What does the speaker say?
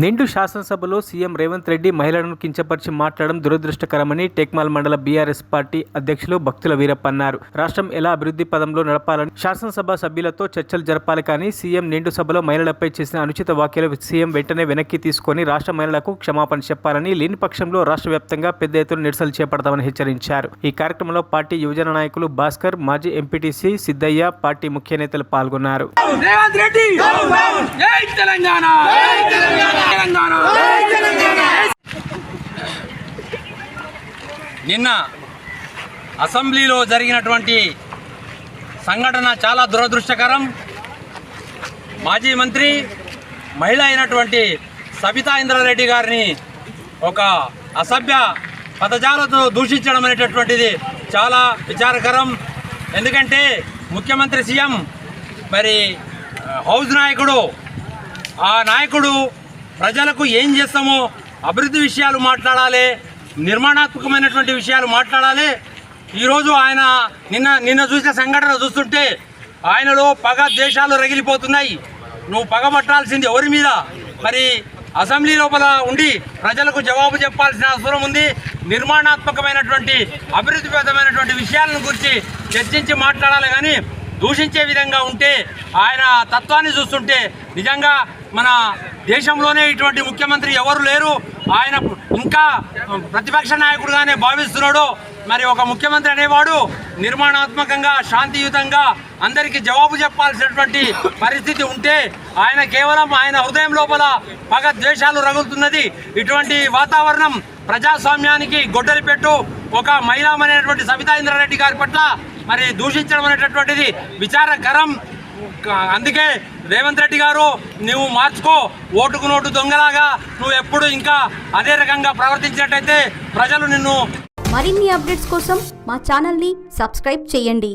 నిండు శాసనసభలో సీఎం రేవంత్ రెడ్డి మహిళలను కించపరిచి మాట్లాడడం దురదృష్టకరమని టెక్మాల్ మండల బీఆర్ఎస్ పార్టీ అధ్యక్షులు భక్తుల వీరప్ప అన్నారు. రాష్ట్రం ఎలా అభివృద్ధి పదంలో నడపాలని శాసనసభ సభ్యులతో చర్చలు జరపాలి కానీ సీఎం నిండు సభలో మహిళలపై చేసిన అనుచిత వ్యాఖ్యలు సీఎం వెంటనే వెనక్కి తీసుకొని రాష్ట్ర మహిళలకు క్షమాపణ చెప్పాలని, లేని పక్షంలో రాష్ట్ర వ్యాప్తంగా పెద్ద ఎత్తున నిరసనలు చేపడతామని హెచ్చరించారు. ఈ కార్యక్రమంలో పార్టీ యువజన నాయకులు భాస్కర్, మాజీ ఎంపీటీసీ సిద్ధయ్య, పార్టీ ముఖ్య నేతలు పాల్గొన్నారు. నిన్న అసెంబ్లీలో జరిగినటువంటి సంఘటన చాలా దురదృష్టకరం. మాజీ మంత్రి, మహిళ అయినటువంటి సబితా ఇంద్రారెడ్డి గారిని ఒక అసభ్య పదజాలతో దూషించడం అనేటటువంటిది చాలా విచారకరం. ఎందుకంటే ముఖ్యమంత్రి సీఎం మరి హౌస్ నాయకుడు, ఆ నాయకుడు ప్రజలకు ఏం చేస్తామో అభివృద్ధి విషయాలు మాట్లాడాలి, నిర్మాణాత్మకమైనటువంటి విషయాలు మాట్లాడాలి. ఈరోజు ఆయన నిన్న చూసిన సంఘటన చూస్తుంటే ఆయనలో పగ ద్వేషాలు రగిలిపోతున్నాయి. నువ్వు పగబట్టాల్సింది ఎవరి మీద? మరి అసెంబ్లీ లోపల ఉండి ప్రజలకు జవాబు చెప్పాల్సిన అవసరం ఉంది. నిర్మాణాత్మకమైనటువంటి అభివృద్ధిపరమైనటువంటి విషయాలను గురించి చర్చించి మాట్లాడాలి కానీ దూషించే విధంగా ఉంటే ఆయన తత్వాన్ని చూస్తుంటే నిజంగా మన దేశంలోనే ఇటువంటి ముఖ్యమంత్రి ఎవరు లేరు. ఆయన ఇంకా ప్రతిపక్ష నాయకుడుగానే భావిస్తున్నాడు. మరి ఒక ముఖ్యమంత్రి అనేవాడు నిర్మాణాత్మకంగా, శాంతియుతంగా అందరికీ జవాబు చెప్పాల్సినటువంటి పరిస్థితి ఉంటే ఆయన కేవలం ఆయన హృదయం లోపల పగ ద్వేషాలు రగులుతున్నది. ఇటువంటి వాతావరణం ప్రజాస్వామ్యానికి గొడ్డలి పెట్టు. ఒక మహిళమైనటువంటి సబితా ఇంద్రారెడ్డి గారి పట్ల మరి దూషించడం అనేటటువంటిది విచారకరం. అందుకే రేవంత్ రెడ్డి గారు, నువ్వు మార్చుకో. ఓటుకు నోటు దొంగలాగా నువ్వు ఎప్పుడు ఇంకా అదే రకంగా ప్రవర్తించినట్టయితే ప్రజలు నిన్ను. మరిన్ని అప్డేట్స్ కోసం మా ఛానల్ని సబ్స్క్రైబ్ చేయండి.